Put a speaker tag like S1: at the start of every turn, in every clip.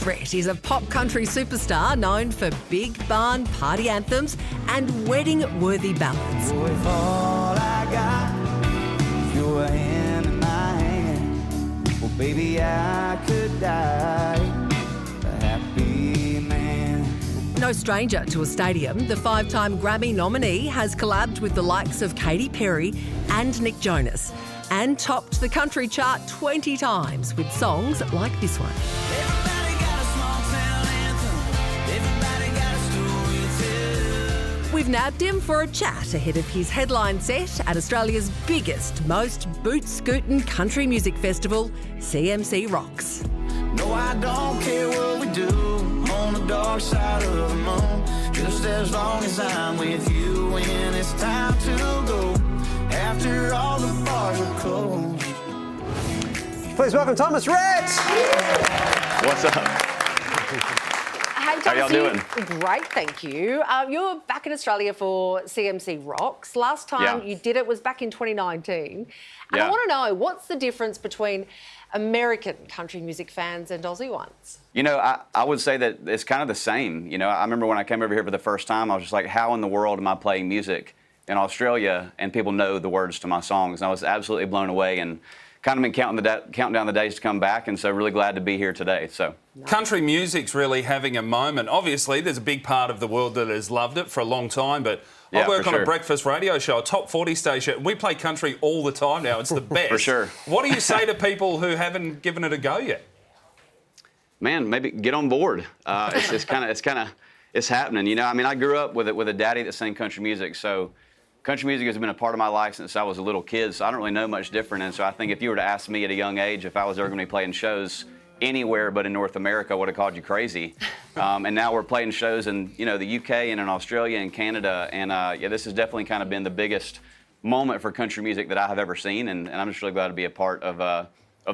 S1: Thomas Rhett is a pop country superstar known for big barn party anthems and wedding-worthy ballads.
S2: With all I got, your hand in my hand. Well, baby, I could die a happy man.
S1: No stranger to a stadium, the five-time Grammy nominee has collabed with the likes of Katy Perry and Nick Jonas and topped the country chart 20 times with songs like this one.
S2: Everybody got a small town anthem. Everybody got a story to tell.
S1: We've nabbed him for a chat ahead of his headline set at Australia's biggest, most boot-scootin' country music festival, CMC Rocks.
S2: No, I don't care what we do on the dark side of the moon. Just as long as I'm with you when it's time to go. After all the bars are closed.
S3: Please welcome Thomas Rhett.
S4: What's up?
S5: Hey,
S4: How y'all doing?
S5: Great, thank you. You're back in Australia for CMC Rocks. Last time
S4: Yeah.
S5: you did it was back in 2019. And I
S4: Yeah.
S5: want to know, what's the difference between American country music fans and Aussie ones?
S4: You know, I would say that it's kind of the same. You know, I remember when I came over here for the first time, I was just like, how in the world am I playing music in Australia and people know the words to my songs? And I was absolutely blown away and kind of been counting down the days to come back, and so really glad to be here today. So
S6: country music's really having a moment. Obviously, there's a big part of the world that has loved it for a long time, but I work on a breakfast radio show, a top 40 station. We play country all the time now. It's the best.
S4: For sure.
S6: What do you say to people who haven't given it a go yet?
S4: Man, maybe get on board. It's happening. You know, I mean, I grew up with a daddy that sang country music, so country music has been a part of my life since I was a little kid, so I don't really know much different. And so I think if you were to ask me at a young age if I was ever going to be playing shows anywhere but in North America, I would have called you crazy. And now we're playing shows in, you know, the UK and in Australia and Canada. And yeah, this has definitely kind of been the biggest moment for country music that I have ever seen. And I'm just really glad to be a part of the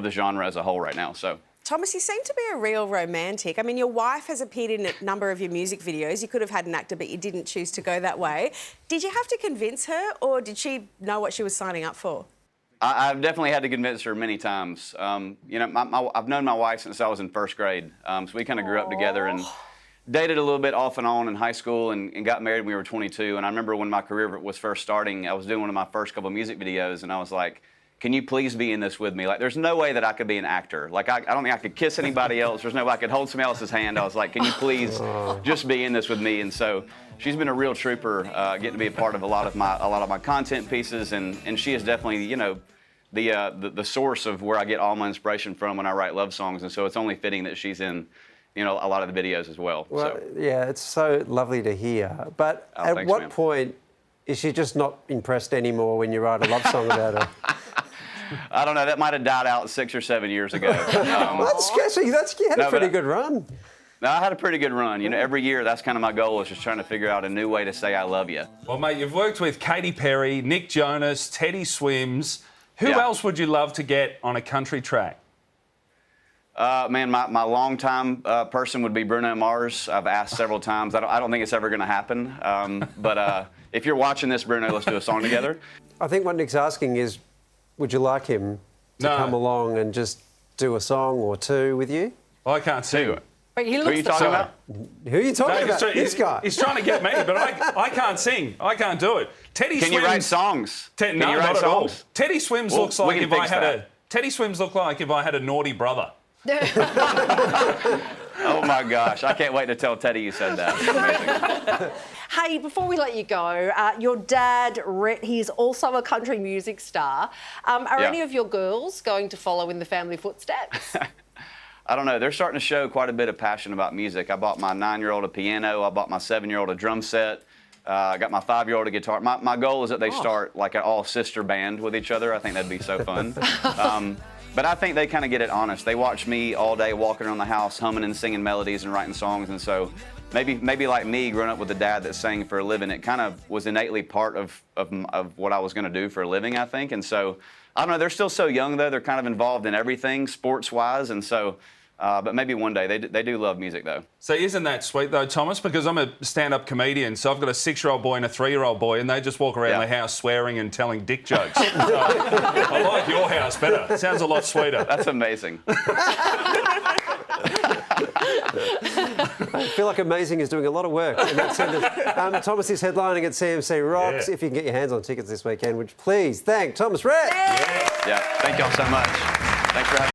S4: genre as a whole right now. So.
S7: Thomas, you seem to be a real romantic. I mean, your wife has appeared in a number of your music videos. You could have had an actor, but you didn't choose to go that way. Did you have to convince her, or did she know what she was signing up for?
S4: I've definitely had to convince her many times. You know, I've known my wife since I was in first grade, so we kind of grew up together and dated a little bit off and on in high school and got married when we were 22. And I remember when my career was first starting, I was doing one of my first couple of music videos, and I was like, can you please be in this with me? Like, there's no way that I could be an actor. Like, I don't think I could kiss anybody else. There's no way I could hold somebody else's hand. I was like, can you please just be in this with me? And so she's been a real trooper, getting to be a part of a lot of my content pieces, and she is definitely, you know, the source of where I get all my inspiration from when I write love songs. And so it's only fitting that she's in, you know, a lot of the videos as well.
S3: Well,
S4: so.
S3: yeah, it's so lovely to hear. But at what point is she just not impressed anymore when you write a love song about her?
S4: I don't know. That might have died out 6 or 7 years ago.
S3: You had a pretty good run.
S4: No, I had a pretty good run. You know, every year that's kind of my goal, is just trying to figure out a new way to say I love you.
S6: Well, mate, you've worked with Katy Perry, Nick Jonas, Teddy Swims. Who else would you love to get on a country track?
S4: Man, my longtime person would be Bruno Mars. I've asked several times. I don't think it's ever going to happen. But if you're watching this, Bruno, let's do a song together.
S3: I think what Nick's asking is, would you like him to come along and just do a song or two with you?
S6: I can't sing.
S5: But he
S4: Who
S5: looks
S4: are you talking about?
S3: Who are you talking about? This guy.
S6: He's trying to get me, but I can't sing. I can't do it.
S4: Can you write songs?
S6: No, not at all. Teddy Swims looks like if I had a... Teddy Swims look like if I had a naughty brother.
S4: Oh my gosh, I can't wait to tell Teddy you said that. Amazing.
S5: Hey, before we let you go, your dad, Rhett, he is also a country music star. Are any of your girls going to follow in the family footsteps?
S4: I don't know. They're starting to show quite a bit of passion about music. I bought my 9-year-old a piano. I bought my 7-year-old a drum set. I got my 5-year-old a guitar. My goal is that they start like an all-sister band with each other. I think that'd be so fun. But I think they kind of get it honest. They watch me all day walking around the house, humming and singing melodies and writing songs. And so maybe like me, growing up with a dad that sang for a living, it kind of was innately part of what I was going to do for a living, I think. And so, I don't know, they're still so young, though. They're kind of involved in everything sports-wise. And so, but maybe one day. They do love music, though.
S6: So isn't that sweet, though, Thomas? Because I'm a stand-up comedian, so I've got a 6-year-old boy and a 3-year-old boy, and they just walk around the house swearing and telling dick jokes. So I like your house better. It sounds a lot sweeter.
S4: That's amazing.
S3: I feel like Amazing is doing a lot of work in that sentence. Thomas is headlining at CMC Rocks.
S6: Yeah.
S3: If you can get your hands on tickets this weekend, would you please thank Thomas Rhett?
S4: Yeah, thank y'all so much. Thanks for having me.